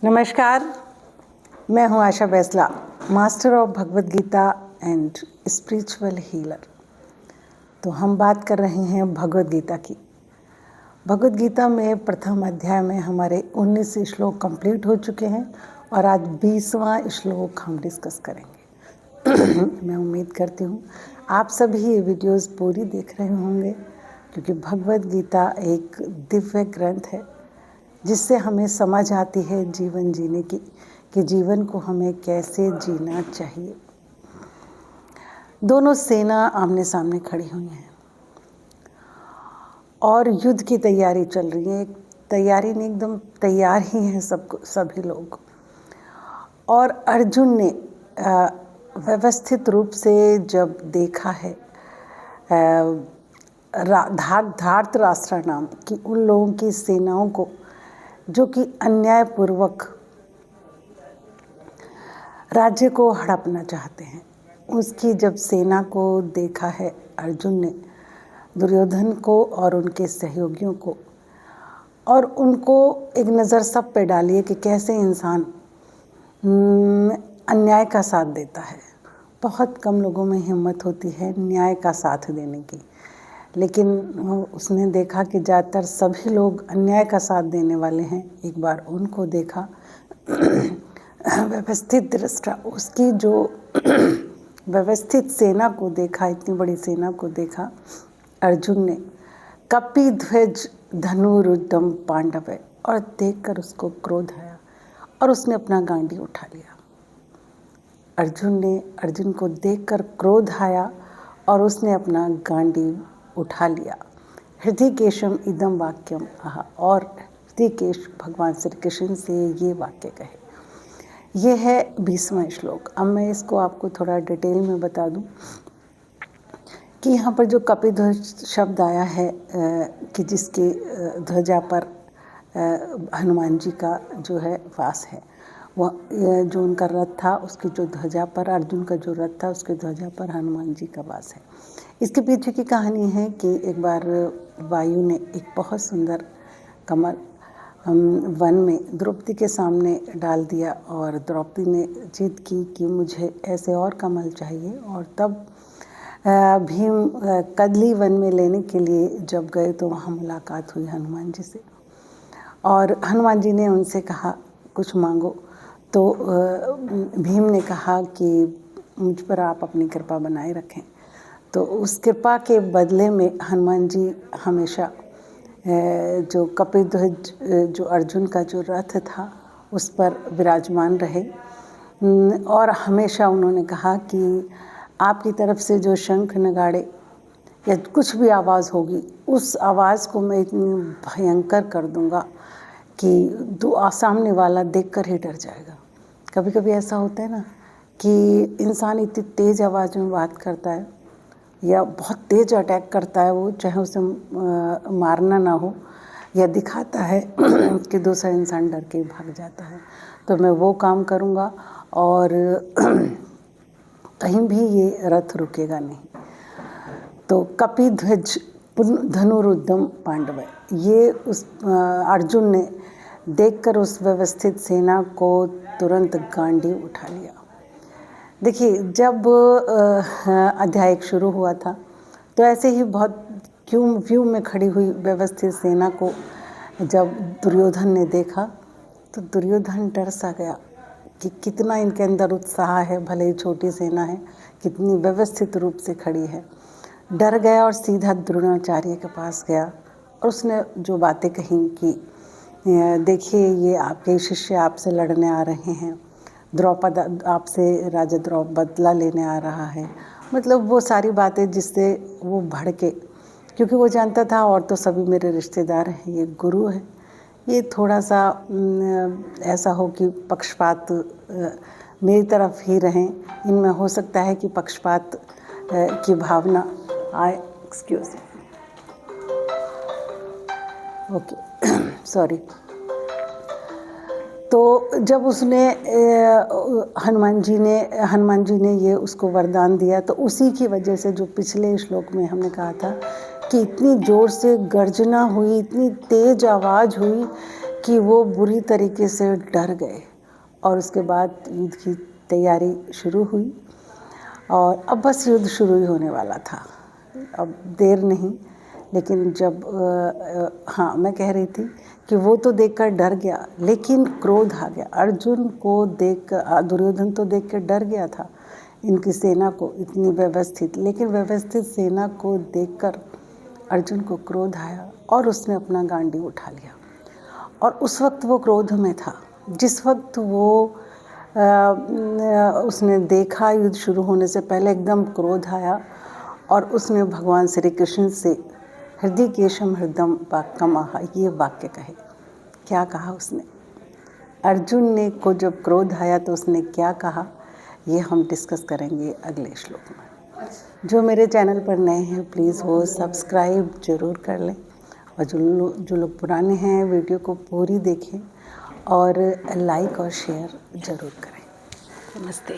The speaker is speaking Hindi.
नमस्कार, मैं हूं Asha Baisla, master of Bhagavad Gita and spiritual healer. तो हम बात कर रहे हैं भगवद गीता की। भगवद गीता में प्रथम अध्याय में हमारे 19 श्लोक कंप्लीट हो चुके हैं और आज 20वां श्लोक हम डिस्कस करेंगे। मैं उम्मीद करती हूँ आप सभी ये वीडियोस पूरी देख रहे होंगे, क्योंकि भगवद गीता एक दिव्य ग्रंथ है जिससे हमें समझ आती है जीवन जीने की, कि जीवन को हमें कैसे जीना चाहिए। दोनों सेना आमने सामने खड़ी हुई हैं और युद्ध की तैयारी चल रही है। तैयारी नहीं, एकदम तैयार ही हैं सभी लोग। और अर्जुन ने व्यवस्थित रूप से जब देखा है धार्तराष्ट्र नाम की उन लोगों की सेनाओं को जो कि अन्यायपूर्वक राज्य को हड़पना चाहते हैं, उसकी जब सेना को देखा है अर्जुन ने, दुर्योधन को और उनके सहयोगियों को, और उनको एक नज़र सब पे डाली है कि कैसे इंसान अन्याय का साथ देता है। बहुत कम लोगों में हिम्मत होती है न्याय का साथ देने की, लेकिन उसने देखा कि ज़्यादातर सभी लोग अन्याय का साथ देने वाले हैं। एक बार उनको देखा, व्यवस्थित दृष्टा उसकी जो व्यवस्थित सेना को देखा, इतनी बड़ी सेना को देखा अर्जुन ने। कपिध्वज धनुरुद्धम पांडव, और देखकर उसको क्रोध आया और उसने अपना गांडी उठा लिया। अर्जुन को देखकर क्रोध आया और उसने अपना गांडी उठा लिया। हृदयकेशम इदम वाक्यम आहा, और हृदयकेश भगवान श्री कृष्ण से ये वाक्य कहे। ये है 20वां श्लोक। अब मैं इसको आपको थोड़ा डिटेल में बता दूं कि यहाँ पर जो कपिध्वज शब्द आया है कि जिसके ध्वजा पर हनुमान जी का जो है वास है, वह जो उनका रथ था उसकी जो ध्वजा पर, अर्जुन का जो रथ था उसके ध्वजा पर हनुमान जी का वास है। इसके पीछे की कहानी है कि एक बार वायु ने एक बहुत सुंदर कमल वन में द्रौपदी के सामने डाल दिया और द्रौपदी ने जिद की कि मुझे ऐसे और कमल चाहिए। और तब भीम कदली वन में लेने के लिए जब गए तो वहाँ मुलाकात हुई हनुमान जी से, और हनुमान जी ने उनसे कहा कुछ मांगो। तो भीम ने कहा कि मुझ पर आप अपनी कृपा बनाए रखें। तो उस कृपा के बदले में हनुमान जी हमेशा जो कपिध्वज जो अर्जुन का जो रथ था उस पर विराजमान रहे, और हमेशा उन्होंने कहा कि आपकी तरफ से जो शंख नगाड़े या कुछ भी आवाज़ होगी, उस आवाज़ को मैं इतनी भयंकर कर दूंगा कि सामने वाला देखकर ही डर जाएगा। कभी कभी ऐसा होता है ना कि इंसान इतनी तेज़ आवाज़ में बात करता है या बहुत तेज़ अटैक करता है, वो चाहे उसे मारना ना हो, या दिखाता है कि दूसरा इंसान डर के भाग जाता है। तो मैं वो काम करूँगा और कहीं भी ये रथ रुकेगा नहीं। तो कपिध्वज धनुरुद्धम पांडव, ये उस अर्जुन ने देखकर उस व्यवस्थित सेना को तुरंत गांडी उठा लिया। देखिए, जब अध्याय शुरू हुआ था तो ऐसे ही बहुत व्यू में खड़ी हुई व्यवस्थित सेना को जब दुर्योधन ने देखा तो दुर्योधन डर सा गया कि कितना इनके अंदर उत्साह है, भले ही छोटी सेना है, कितनी व्यवस्थित रूप से खड़ी है। डर गया और सीधा द्रोणाचार्य के पास गया और उसने जो बातें कही कि देखिए, ये आपके शिष्य आपसे लड़ने आ रहे हैं, द्रौपद आपसे राजा द्रौपद बदला लेने आ रहा है। मतलब वो सारी बातें जिससे वो भड़के, क्योंकि वो जानता था और तो सभी मेरे रिश्तेदार हैं, ये गुरु है, ये थोड़ा सा ऐसा हो कि पक्षपात मेरी तरफ ही रहें, इनमें हो सकता है कि पक्षपात की भावना आए। Excuse okay sorry. तो जब उसने हनुमान जी ने ये उसको वरदान दिया, तो उसी की वजह से जो पिछले श्लोक में हमने कहा था कि इतनी ज़ोर से गर्जना हुई, इतनी तेज़ आवाज़ हुई कि वो बुरी तरीके से डर गए और उसके बाद युद्ध की तैयारी शुरू हुई और अब बस युद्ध शुरू ही होने वाला था। अब देर नहीं, लेकिन जब हाँ, मैं कह रही थी कि वो तो देखकर डर गया, लेकिन क्रोध आ गया। अर्जुन को देख, दुर्योधन तो देख कर डर गया था इनकी सेना को, इतनी व्यवस्थित, लेकिन व्यवस्थित सेना को देखकर अर्जुन को क्रोध आया और उसने अपना गांडी उठा लिया। और उस वक्त वो क्रोध में था, जिस वक्त वो उसने देखा युद्ध शुरू होने से पहले एकदम क्रोध आया और उसने भगवान श्री कृष्ण से हृदयकेशम हृदयम वाक्यमः ये वाक्य कहे। क्या कहा उसने? अर्जुन ने को जब क्रोध आया तो उसने क्या कहा, ये हम डिस्कस करेंगे अगले श्लोक में। जो मेरे चैनल पर नए हैं प्लीज़ वो सब्सक्राइब ज़रूर कर लें, और जो लोग पुराने हैं वीडियो को पूरी देखें और लाइक और शेयर ज़रूर करें। नमस्ते।